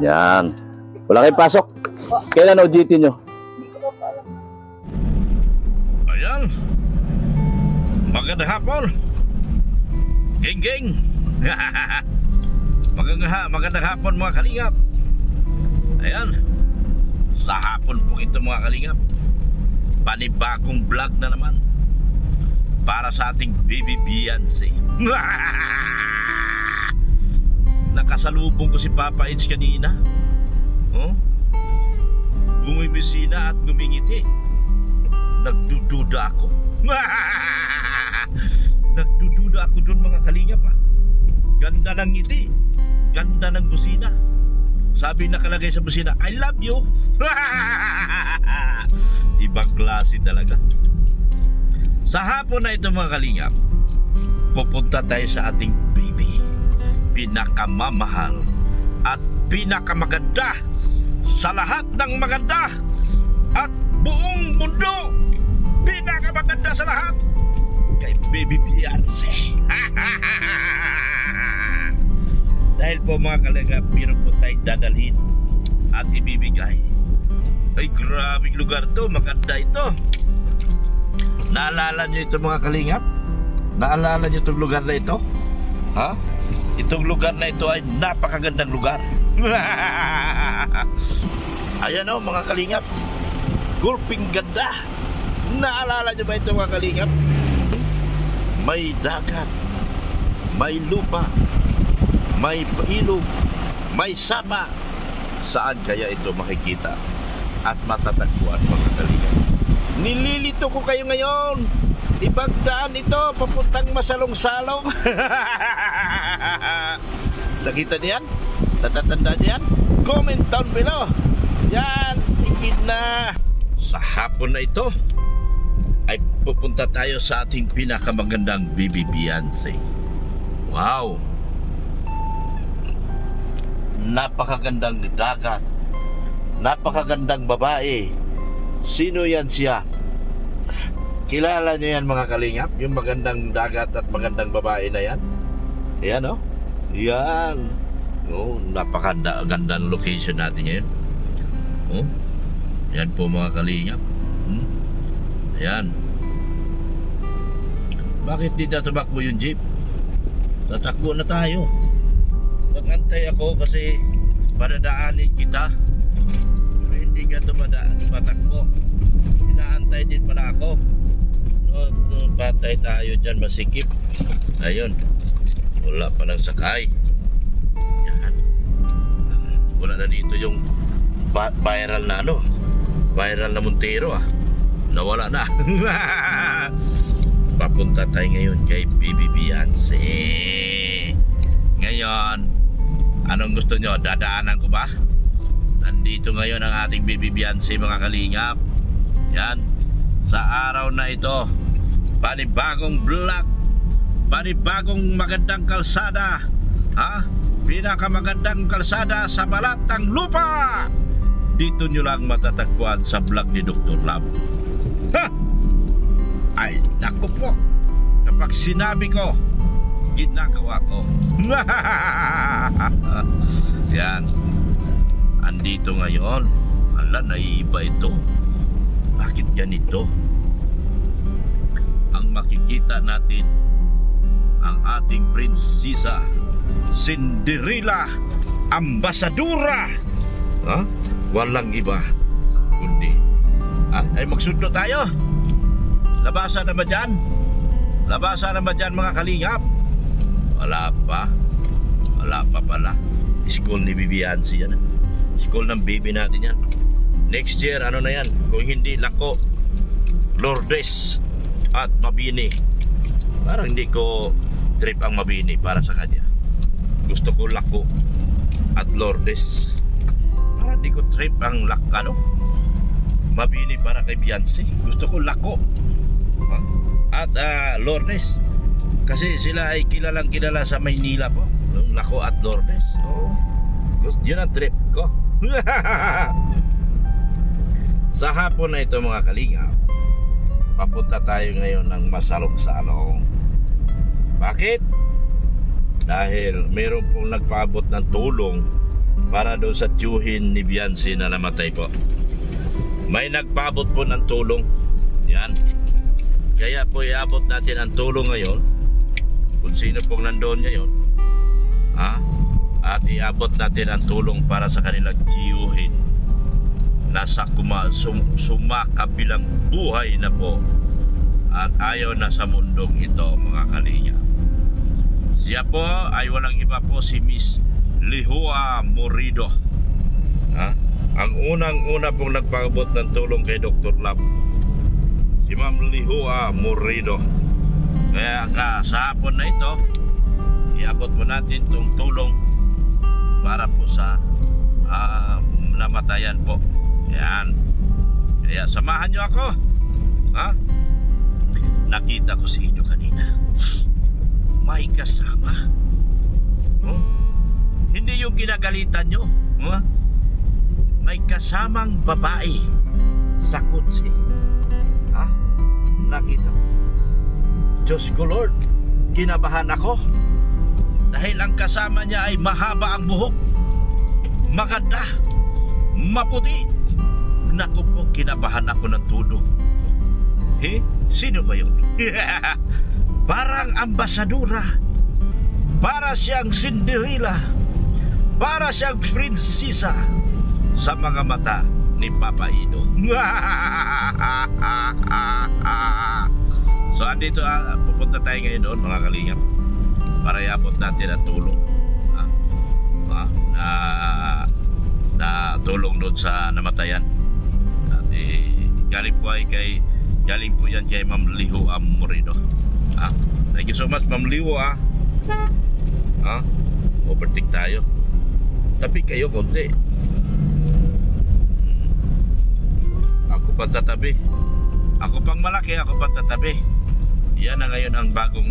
Yan. Wala kayong pasok. Kailan OJT nyo? Ayan. Magandang hapon. Geng. Magandang hapon mga kalingap. Ayan. Sa hapon po ito mga kalingap, panibagong vlog na naman para sa ating baby Beyonce. Nakasalubong ko si Papa Eds kanina. Bumibisina at ngumingiti. Nagdududa ako. Nagdududa ako doon mga kalingap. Ganda ng ngiti, ganda ng busina. Sabi nakalagay sa busina, I love you. Ibang klase talaga. Sa hapon na ito mga kalingap, pupunta tayo sa ating baby, pinakamamahal at pinakamaganda sa lahat ng maganda at buong mundo. Pinakamaganda sa lahat, kay baby Beyonce. Dahil po mga kalingap, meron po tayong dadalhin at ibibigay. Ay, grabing lugar to, maganda ito. Naalala nyo ito mga kalingap? Naalala nyo itong lugar na ito? Ha? Itong lugar na ito ay napakagandang lugar. Ayan o mga kalingap, gulping ganda. Naalala nyo ba ito mga kalingap? May dagat, may lupa, may ilog, may sapa. Saan kaya ito makikita at matatagpuan mga kalingap? Nililito ko kayo ngayon. Ibagdaan ito papuntang Masalong-Salong. Nakita niyan? Natatanda niyan? Comment down below. Yan, higit na. Sa hapon na ito ay pupunta tayo sa ating pinakamagandang baby Beyonce. Wow! Napakagandang dagat, napakagandang babae. Sino yan siya? Kilala niyo yan mga kalingap? Yung magandang dagat at magandang babae na yan? Yan o. Yan. Napakagandang location natin ngayon. Yan po mga kalingap. Ayan. Bakit di tatakbo yung jeep? Tatakbo na tayo. Nagantay ako kasi padadaanin kita. Pero hindi ka tumatakbo. Inaantay din pala ako. Patay tayo dyan, masikip. Ayun, wala pa ng sakay. Yan. Wala na dito yung viral na viral na Montero nawala na. Papunta tayo ngayon kay baby Beyonce. Ngayon, anong gusto nyo? Dadaanan ko ba? Nandito ngayon ang ating baby Beyonce mga kalingap. Yan. Sa araw na ito, panibagong vlog, panibagong magandang kalsada. Pinakamagandang kalsada sa balat ng lupa. Dito nyo lang matatagpuan sa vlog ni Dr. Love. Ay, naku po. Kapag sinabi ko, ginagawa ko. Yan. Andito ngayon. Ala, naiiba ito. Bakit ganito? Ang makikita natin, ang ating prinsesa Cinderella Ambasadora. Walang iba kundi ay magsundo tayo. Labasan na ba dyan? Labasan na ba dyan mga kalingap? Wala pa. Wala pa pala. School ni Beyonce yan. School ng baby natin yan. Next year ano na yan? Kung hindi Lako, Lourdes at Mabini. Parang hindi ko trip ang Mabini para sa kanya. Gusto ko Lako at Lourdes. Parang hindi ko trip ang Mabini para kay Beyonce. Gusto ko Lako at Lourdes. Kasi sila ay kilalang kilala sa Maynila po. Lako at Lourdes. Yun ang trip ko. Sa hapon na ito mga kalingap, papunta tayo ngayon ng Masalong-Salong. Bakit? Dahil meron pong nagpaabot ng tulong para doon sa tiyuhin ni Biancy na namatay po. May nagpaabot po ng tulong. Yan. Kaya po iabot natin ang tulong ngayon. Kung sino pong nandoon ngayon. At iabot natin ang tulong para sa kanilang tiyuhin. Nasa sumakabilang buhay na po. At ayaw na sa mundong ito, mga kalinga. Siya po ay walang iba po si Miss Lihua Morido. Ang unang-una pong nagpaabot ng tulong kay Dr. Love, si Ma'am Lihua Morido. Kaya sa hapon na ito, iabot mo natin itong tulong para po sa namatayan po. Yan. Kaya samahan nyo ako. Nakita ko si inyo kanina. May kasama. Hindi yung kinagalitan nyo. May kasamang babae sa kotse. Nakita ko. Diyos ko Lord, kinabahan ako. Dahil ang kasama niya ay mahaba ang buhok. Maganda. Maputi. Naku po, kinabahan ako ng todo. Sino ba yun? Parang ambasadora. Para siyang Cinderella. Para siyang prinsesa sa mga mata ni Papa Ido. So andito, pupunta tayo ngayon doon, mga kalingap, para iabot natin ang tulong na tulong doon sa namatayan. At galing po yan kay Ma'am Lihua Morido. Thank you so much, Ma'am Lihua. Overtake tayo. Tapi kayo konti. Ako pa tatabi. Ako pang malaki, ako pa tatabi. Yan na ngayon ang bagong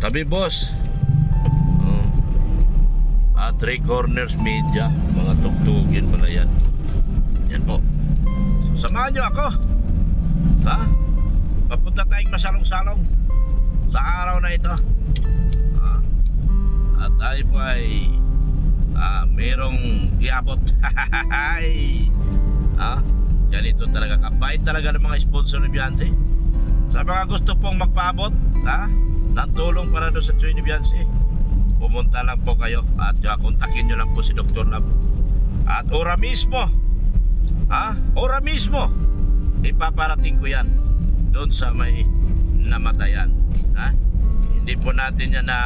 tabi boss. 3 Corners Media, mga tugtugin pala yan. Yan po. So samahan nyo ako. Papunta tayong masalong-salong sa araw na ito. At tayo po ay merong iabot. Ganito talaga, kabait talaga ng mga sponsor ni Biancy. Sa mga gusto pong magpaabot ng tulong para doon sa tiyuhin ni Biancy, pumunta lang po kayo at kontakin nyo lang po si Dr. Love. At ora mismo ipaparating ko yan doon sa may namatayan. Hindi po natin yan na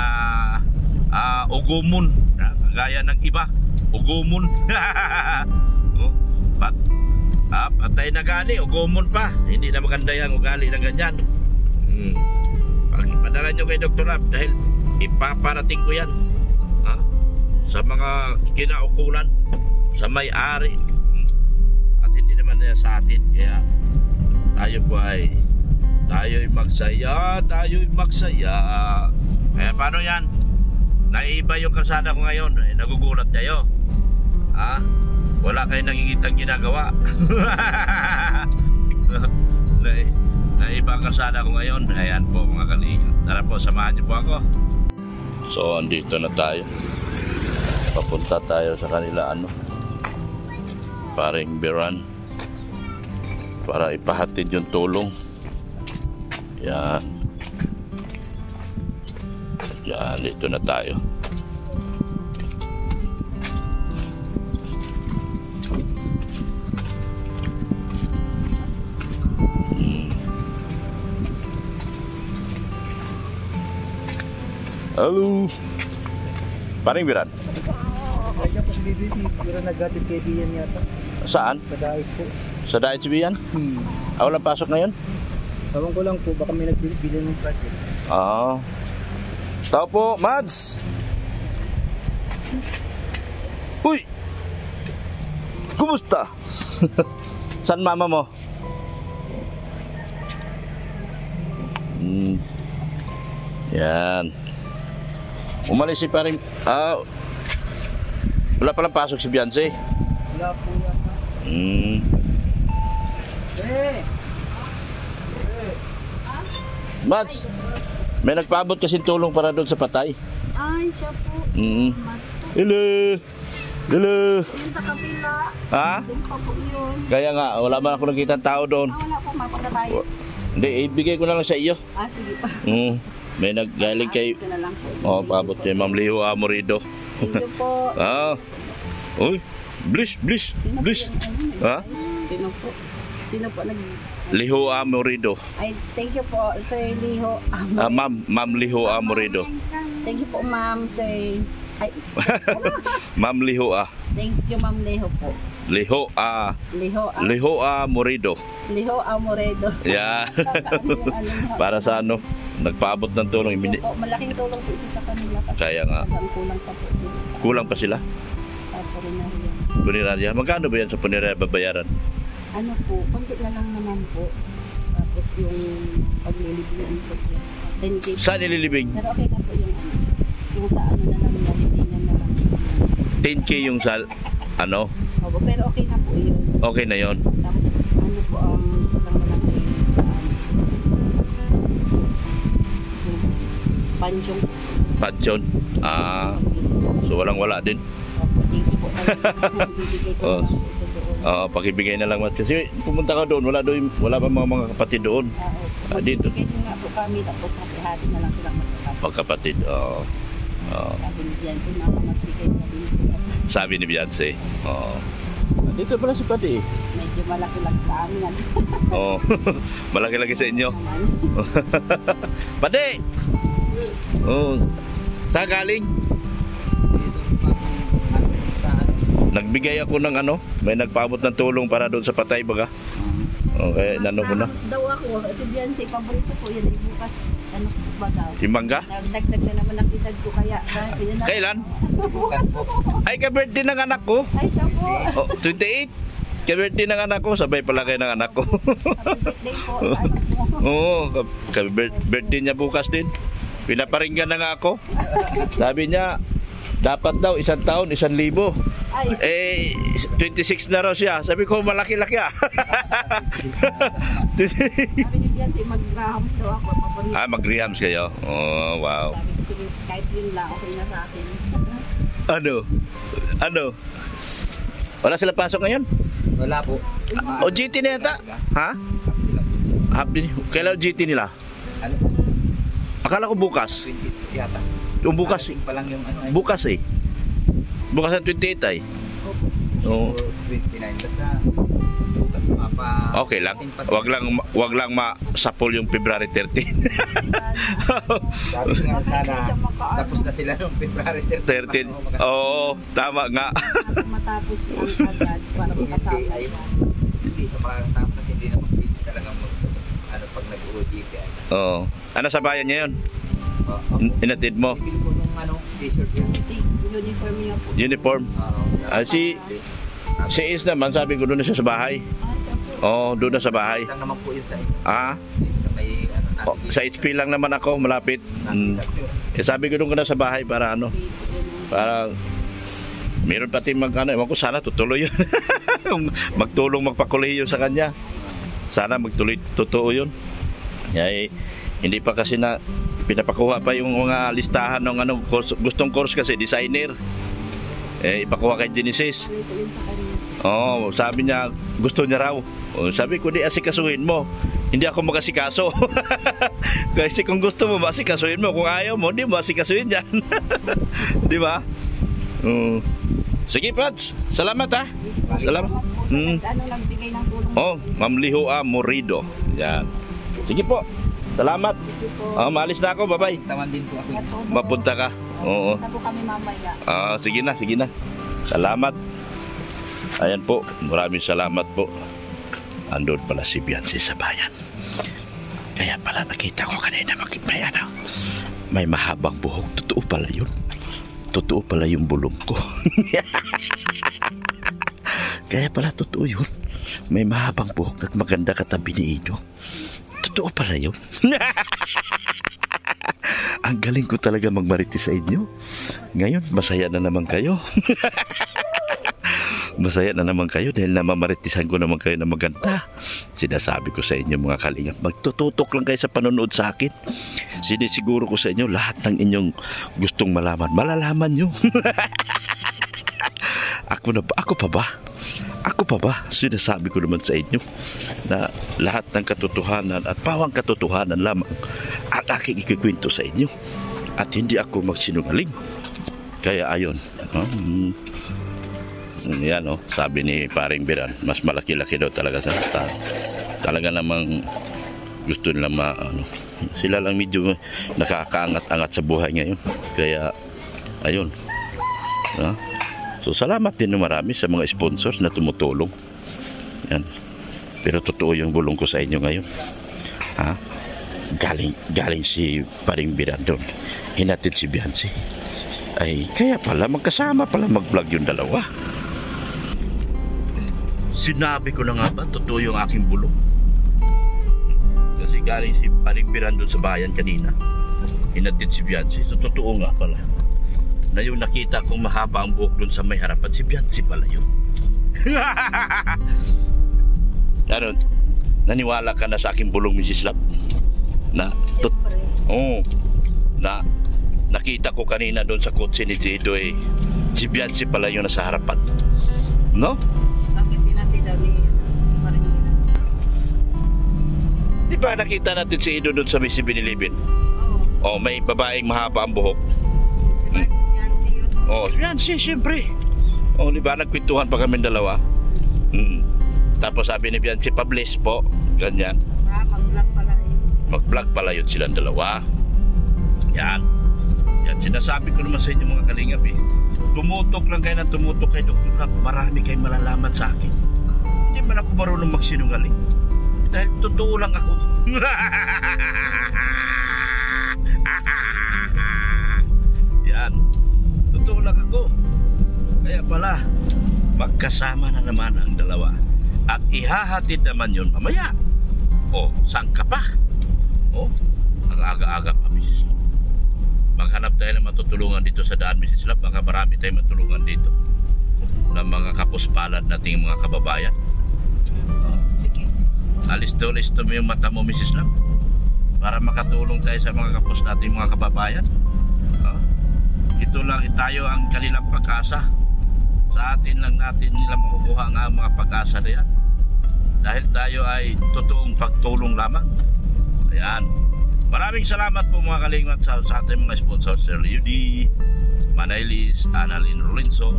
ugumon, kagaya ng iba. Ugumon. Patay na gani, ugumon pa. Hindi na maganda yan, ugali na ganyan. Padala nyo kay Dr. Love dahil ipaparating ko yan sa mga kinaukulan, sa may-ari, at hindi naman na sa atin. Kaya tayo po ay tayo'y magsaya. Kaya paano yan? Naiiba yung kalsada ko ngayon. Nagugulat kayo. Wala kayong nakikitang ginagawa. Naiiba ang kalsada ko ngayon. Ayan po, mga kalinga. Tara po, samahan niyo po ako. So, andito na tayo. Papunta tayo sa kanila paring Biran, para ipahatid yung tulong. Yan. Dito na tayo. Halo. Paring Biran. Kaya po si BBC, pero naghatid kay Bian yata. Saan? Sa Daig po. Sa Daig si Bian? Walang pasok ngayon? Tawang ko lang po, baka may nagbili ng project. Tao po, Mads! Uy! Kumusta? San mama mo? Yan. Umalis si paring... wala palang pasok si Biancy. Wala po yata. Mads, May nagpaabot kasi tulong para doon sa patay. Ay, siya po. Mm. Salamat po. Hello. Hello. Yun sa kabila. Ha? Doon pa po yun. Kaya nga, wala man ako nakita tao doon. Wala po, mapagka tayo. Hindi, ibigay ko na lang sa iyo. Sige pa. May naggaling kay... Ito na lang po. Paabot kay Ma'am Liho Amorido. Thank you po. Uy, bliss. Sino po yung ano? Ha? Sino po? Sino po nag... Liho Amorido. Ay, thank you po, Sir Liho. Ma'am Liho Amorido. Thank you po, Ma'am, Sir... Ay, Ma'am Liho thank you, Ma'am Liho po. Liho Amorido. Liho Amoredo. Yeah. Para sa ano, nagpaabot ng tulong. Thank you po. Malaking tulong po ito sa kanila. Kasi Kaya nga. talagang kulang pa po sila sa, Kulang pa sila? sa purinarya. Punerarya. Magkano ba yan sa punerarya babayaran? Ano po, konti na lang naman po. Tapos yung paglilibigyan po. 10K. Saan nililibing? Pero okay na po yung ano. Yung sa ano na lang, nalibingan na lang. 10K yung sa ano? Opo, pero okay na po yun. Okay na yon. Tapos ano po ang isa lang na lang kayo sa ano. Yung Pansyong. Pansyon. So walang wala din. Opo, thank you po. Bibigay ko Oh. na po ito doon. Pakibigay na lang. Kasi pumunta ka doon, wala pa mga kapatid doon. Opo. Dito. Bibigay din nga po kami. Tapos nakihati na lang silang magkakapit. Magkapatid. Sabi ni Bianca, mama magbigay na din sila. Sabi ni Beyonce. Dito pala si Pati. Medyo malaki-laki sa amin. Malaki-laki sa inyo. Naman. Pati! Saan galing? Nagbigay ako ng ano, may nagpaabot ng tulong para doon sa patay baga. Okay, nano ko na. Nahams daw ako. Si Bianca, paborito ko. Yan ay bukas. Ano po ba daw? Timbangga? Nagdagdag na naman ang edad ko kaya. Kailan? Ay, ka-birthday ng anak ko. Ay, siya po. 28. Ka-birthday ng anak ko, sabay pala kayo ng anak ko. Happy birthday po. Sa anak mo. Ka-birthday niya bukas din. Pinaparinggan na nga ako. Sabi niya, dapat daw 1 taon, 1,000. Ay, 26 na raw siya. Sabi ko, malaki-laki ah. sabi ni Bianca, mag-grahams daw ako. Paborito. Mag-rehams kayo. Oh, wow. Sabi ko, sige, kahit yun lang, okay na sa akin. Ano? Wala sila pasok ngayon? Wala po. O GT na yata? Ha? Happy. Kailan GT nila? Ano po? Akala ko bukas. 20 yata. Yung bukas. Pa lang yung ano. Bukas eh. Bukas ang 28 ay. Oo. 29. Basta bukas mapa. Okay lang. Wag lang masapol yung February 13. Sabi nga sana tapos na sila noong February 13. 13. Oo, tama nga. Matapos yung agad para makasama siya. Hindi sa makakasama kasi hindi naman pwede talagang ano pag nag-OJT. Oo. Ano sa bayan niya yun? Inatid mo? Bibili ko nung ano, t-shirt yan. Uniform niya po. Uniform. Si Is naman, sabi ko doon na siya sa bahay. Oo, doon na sa bahay. Lang naman po yun sa inyo. Sa may ano Sa HP lang naman ako, malapit. Sabi ko doon ka na sa bahay para ano. Para meron pati ewan ko sana tutuloy yun. Magtulong magpakuliyo sa kanya. Sana magtuloy totoo yun. Hindi pa kasi na pinapakuha pa yung mga listahan ng ano course, gustong course kasi designer. Ipakuha kay Genesis. Sabi niya gusto niya raw. Sabi ko di asikasuhin mo. Hindi ako mag-asikaso. Kasi kung gusto mo masikasuhin mo, kung ayaw mo, hindi mo asikasuhin yan. Di ba? Sige, Pats. Salamat ha. Salamat. Ano nagbigay ng tulong? Ma'am Liho Amorido. Yan. Sige po. Salamat. Maalis na ako. Bye-bye. Taman din po ako. Mapunta ka. Oo. Punta po kami mamaya. Sige na. Salamat. Ayan po. Maraming salamat po. Andun pala si Beyonce sa bayan. Kaya pala nakita ko kanina may mahabang buhok. Totoo pala yun. Totoo pala yung bulong ko. Kaya pala totoo yun. May mahabang buhok at maganda katabi ni Ido. Totoo pala yun. Ang galing ko talaga magmariti sa inyo. Ngayon, masaya na naman kayo. Masaya na naman kayo dahil namamaritisan ko naman kayo na maganda. Sinasabi ko sa inyo mga kalingap, magtututok lang kayo sa panonood sa akin. Sinisiguro ko sa inyo lahat ng inyong gustong malaman, malalaman nyo. Ako pa ba? Sinasabi ko naman sa inyo na lahat ng katotohanan at pawang katotohanan lamang ang aking ikikwento sa inyo. At hindi ako magsinungaling. Kaya ayon. Yan sabi ni Paring Biran, mas malaki-laki daw talaga sa talaga namang gusto nila sila lang medyo nakakaangat-angat sa buhay ngayon. Kaya ayun. So salamat din ng marami sa mga sponsors na tumutulong. Yan. Pero totoo yung bulong ko sa inyo ngayon. Galing si Paring Biran doon. Hinatid si Biancy. Ay kaya pala magkasama pala mag-vlog yung dalawa. Sinabi ko na nga ba, totoo yung aking bulong. Kasi galing si Paring Biran doon sa bayan kanina. Hinatid si Biancy. So totoo nga pala. Na yung nakita kong mahaba ang buhok doon sa may harapan, si Biancy pala yun. Naniwala ka na sa aking bulong, Mrs. Love? Na nakita ko kanina doon sa kotse ni Jido si Biancy pala yun nasa harapan. No? Bakit dinati daw ni Paring Biran? Di ba nakita natin si Ido doon sa may 7-Eleven? Oo. May babaeng mahaba ang buhok. Biancy, siyempre. Di ba nagkwentuhan pa kami dalawa? Tapos sabi ni Biancy, pa-bless po. Ganyan. Mag-vlog pala yun. Mag-vlog pala yun silang dalawa. Yan, sinasabi ko naman sa inyo mga kalingap tumutok lang kayo na tumutok kay Dr. Rap. Marami kayong malalaman sa akin. Hindi man ako marunong magsinungaling. Dahil totoo lang ako. Yan. Totoo lang ako. Kaya pala, magkasama na naman ang dalawa. At ihahatid naman yun mamaya. Saan ka pa? Ang aga-aga pa, Mrs. Love. Maghanap tayo ng matutulungan dito sa daan, Mrs. Love. Baka marami tayong matulungan dito ng mga kapuspalad nating mga kababayan. Sige. Alisto mo yung mata mo, Mrs. Love, para makatulong tayo sa mga kapos nating mga kababayan. Ito lang, tayo ang kanilang pag-asa. Sa atin lang natin nila makukuha ang mga pag-asa na yan. Dahil tayo ay totoong pagtulong lamang. Ayan. Maraming salamat po mga kalingap sa ating mga sponsors, Sir Liudi, Manailis, Annalyn Rolinson,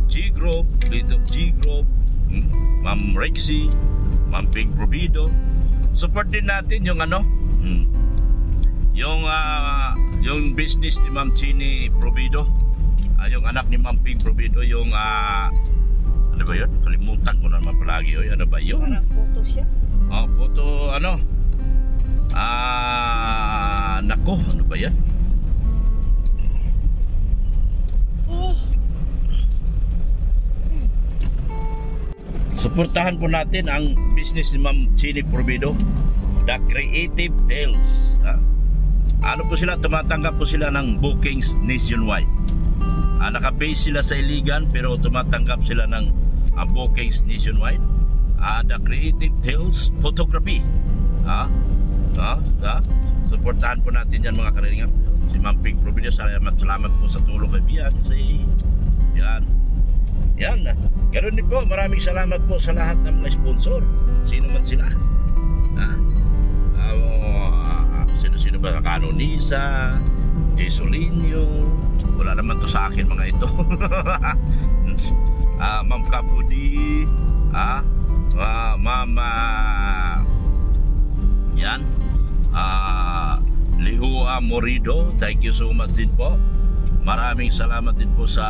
G-Group, Lead of G-Group, Ma'am Rexy, Ma'am Ping Provido. Support din natin yung yung business ni Ma'am Chini Provido, yung anak ni Ma'am Ping Provido, yung ano ba yun? Kalimutan ko naman palagi. Ano ba yun? Parang photo siya. Photo nako, ano ba yan? Suportahan po natin ang business ni Ma'am Chini Provido, The Creative Tales. Ano po sila? Tumatanggap po sila ng bookings nationwide. Naka-base sila sa Iligan pero tumatanggap sila ng bookings nationwide. The Creative Tales Photography. Suportahan po natin yan mga kalingap. Si Ma'am Ping Provido, salamat po sa tulong kay Biancy. Yan. Ganoon din po, maraming salamat po sa lahat ng mga sponsor. Sino man sila. Sino ba? Canonisa, Jesolinio. Wala naman to sa akin mga ito. Ma'am Kapudi, Ma'am yan, Lihua Morido, thank you so much din po. Maraming salamat din po sa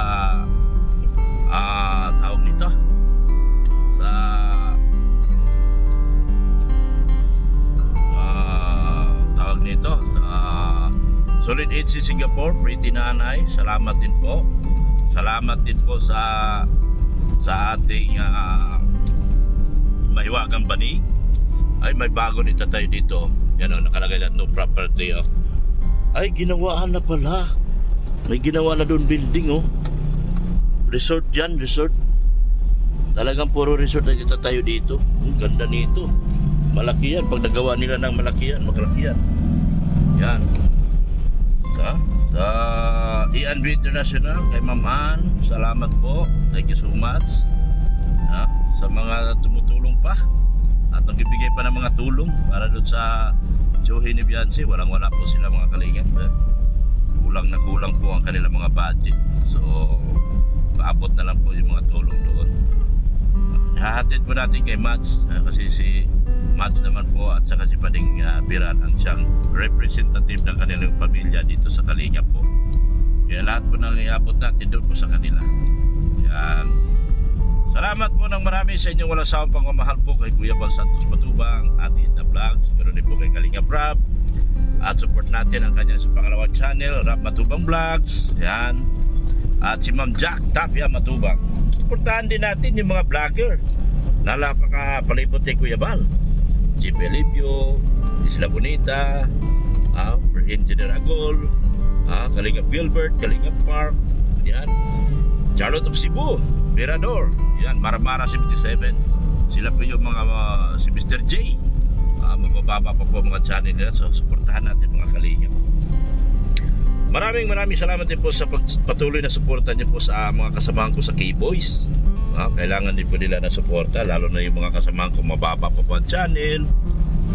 tawag nito sa tawag nito Solid HC Singapore, Pretty Nanay, salamat din po. Salamat din po sa ating Mahiwagang Bani. Ay, may bago nito tayo dito. Yan o, nakalagay lahat no property o. Ay, ginawaan na pala. May ginawa na doon building o. Resort yan, resort. Talagang puro resort na kita tayo dito. Ang ganda nito. Malaki yan. Pag nagawa nila ng malaki yan, maglaki yan. Yan. Sa E&B International, kay Ma'am Ann, salamat po. Thank you so much. Sa mga tumutulong pa at nagbibigay pa ng mga tulong para doon sa Joey ni Beyonce. Walang-wala po sila mga kalingap. Kulang na kulang po ang kanilang mga budget. So, paabot na lang po yung mga tulong doon. Hahatid po natin kay Mads kasi si Mads naman po at saka si Pading Biran ang siyang representative ng kanilang pamilya dito sa Kalingap po. Kaya lahat po nang iabot natin doon po sa kanila. Yan. Salamat po ng marami sa inyong walang sawang pagmamahal po kay Kuya Bal Santos Matubang at Ita Vlogs, pero din po kay Kalingap Rap. At support natin ang kanyang sa pangalawang channel, Rap Matubang Vlogs. Yan. At si Ma'am Jack Tapia Matubang. Supportahan din natin yung mga vlogger na napakapalibot kay Kuya Bal. Jeep Elipio, Isla Bonita, Engineer Agol, Kalingap Gilbert, Kalingap Park, yan. Charlotte of Cebu, Mirador, yan, Maramara 77. Sila po yung mga si Mr. J. Mabababa pa po mga channel nila. So suportahan natin mga Kalingap. Maraming salamat din po sa patuloy na suporta niyo po sa mga kasamahan ko sa K-Boys. Kailangan din po nila na suporta, lalo na yung mga kasamahan ko mababa po po ang channel.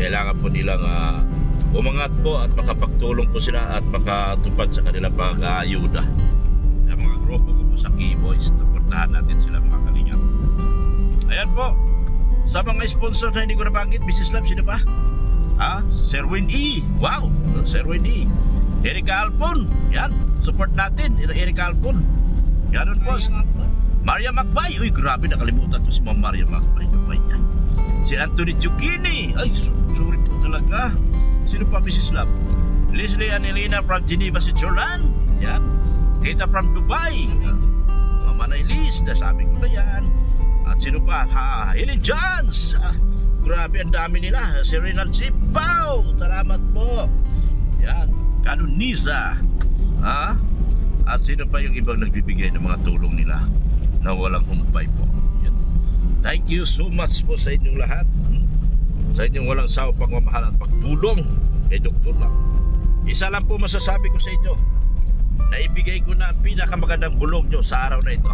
Kailangan po nilang umangat po at makapagtulong po sila at makatupad sa kanilang pag-aayuda. Yung mga grupo ko po sa K-Boys, suportahan natin sila mga Kalingap. Ayan po, sa mga sponsor na hindi ko nabanggit, Mrs. Love, sino ba? Sir Win E. Wow, Sir Win E. Erika Alpon, yan, support natin, Erika Alpon. Ganun po. Maria Macbay, uy grabe, nakalimutan ko si Ma'am Maria Macbay. Yan. Si Anthony Zucchini, ay sorry po talaga. Sino pa, Mrs. Love? Leslie Anelina from Geneva, Switzerland. Yan. Tita from Dubai. Mama Nailis, nasabi ko na yan. At sino pa? Helen Johns. Grabe, ang dami nila. Si Renal Sipaw, salamat po. Yan. Kanuniza, at sino pa yung ibang nagbibigay ng mga tulong nila na walang humpay po. Yan. Thank you so much po sa inyong lahat, sa inyong walang sawang pagmamahal at pagtulong kay Dr. Lang. Isa lang po masasabi ko sa inyo, na ibigay ko na ang pinakamagandang bulong nyo sa araw na ito.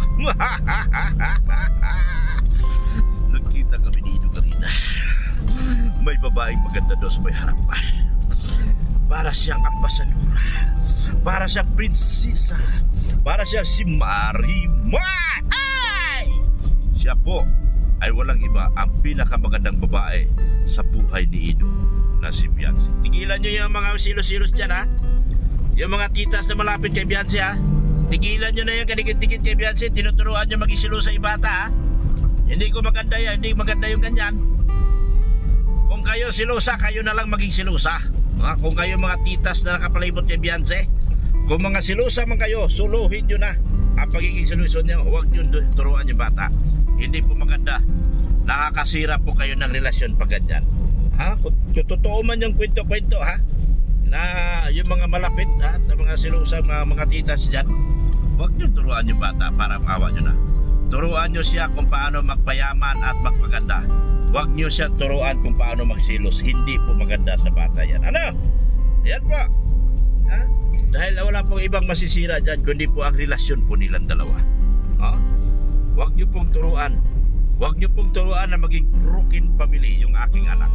Nagkita kami dito kanina, may babaeng maganda doon sa may harapan. Para siyang ambasadora, para siyang prinsesa, para siyang si Marima. Ay! Siya po ay walang iba ang pinakamagandang babae sa buhay ni Ido na si Beyonce. Tigilan nyo yung mga silos-silos dyan, yung mga titas na malapit kay Beyonce, tigilan nyo na yung kadikit-dikit kay Beyonce. Tinuturuan nyo mag-isilo sa ibata, Hindi ko maganda yan, hindi maganda yung ganyan. Kung kayo silusa, kayo na lang maging silusa. Kung kayo mga titas na nakapalibot kay Beyonce, kung mga silusa man kayo, suluhin nyo na ang pagiging siluson nyo. Huwag nyo turuan yung bata. Hindi po maganda. Nakakasira po kayo ng relasyon pag ganyan. Kung totoo man yung kwento-kwento, na yung mga malapit na mga silusa, mga titas dyan, huwag nyo turuan yung bata para maawa nyo na. Turuan nyo siya kung paano magpayaman at magpaganda. Huwag nyo siya turuan kung paano magsilos. Hindi po maganda sa bata yan. Ano? Yan po. Dahil wala pong ibang masisira dyan kundi po ang relasyon po nilang dalawa. Huwag nyo pong turuan. Huwag nyo pong turuan na maging broken family yung aking anak.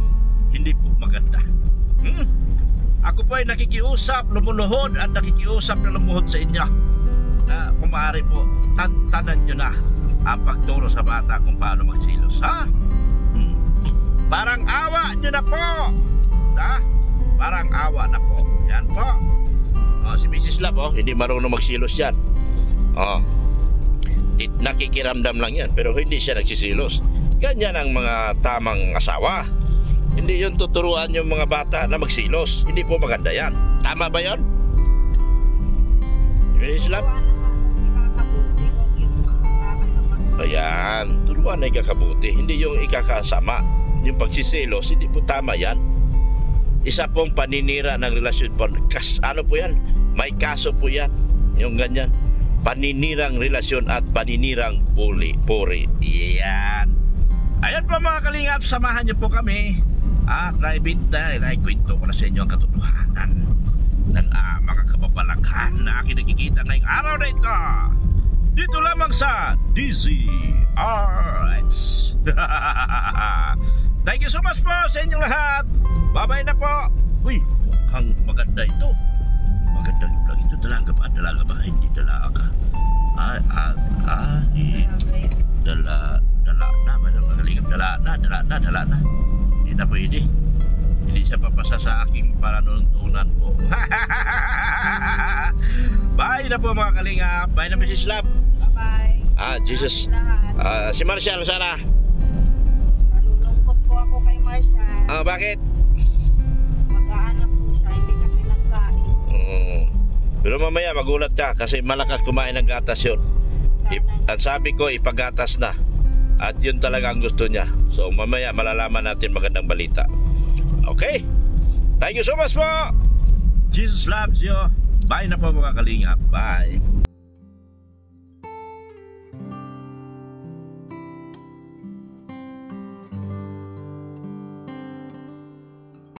Hindi po maganda. Ako po ay nakikiusap, lumuluhod at nakikiusap na lumuhod sa inyo. Kung maaari po, tantanan nyo na ang pagturo sa bata kung paano magsilos. Parang awa nyo na po. Parang awa na po. Yan po. Si Mrs. Love, hindi marunong magsilos yan. Nakikiramdam lang yan, pero hindi siya nagsisilos. Ganyan ang mga tamang asawa. Hindi yun tuturuan yung mga bata na magsilos. Hindi po maganda yan. Tama ba yun? Mrs. Love? Ayan, turuan na ikakabuti. Hindi yung ikakasama. Yung pagsisilos, hindi po tama yan. Isa pong paninira ng relasyon po. Ano po yan? May kaso po yan. Yung ganyan. paninirang relasyon at paninirang puri. Yan. Ayan po mga kalingap, samahan niyo po kami at kwento ko na sa inyo ang katotohanan ng mga kababalaghan na aking nakikita ngayong araw na ito. Dito lamang sa DZRH. Thank you so much po sa inyong lahat. Bye-bye na po. Uy, mukhang maganda ito. Maganda yung vlog ito. Dalaga ba? Dalaga ba? Hindi dalaga. Dala na. Hindi na pwede. Hindi siya papasa sa aking panuntunan po. Bye na po mga kalingap. Bye na Mrs. Love. Bye-bye. Jesus. Si Marshall sana. Malulungkot po ako kay Marshall. Bakit? Mag-aanap po siya, hindi kasi nagkain. Pero mamaya magulat ka kasi malakas kumain ng gatas yun. At sabi ko ipagatas na. At yun talaga ang gusto niya. So mamaya malalaman natin magandang balita. Okay? Thank you so much po. Jesus loves you. Bye na po mga kalingap. Bye.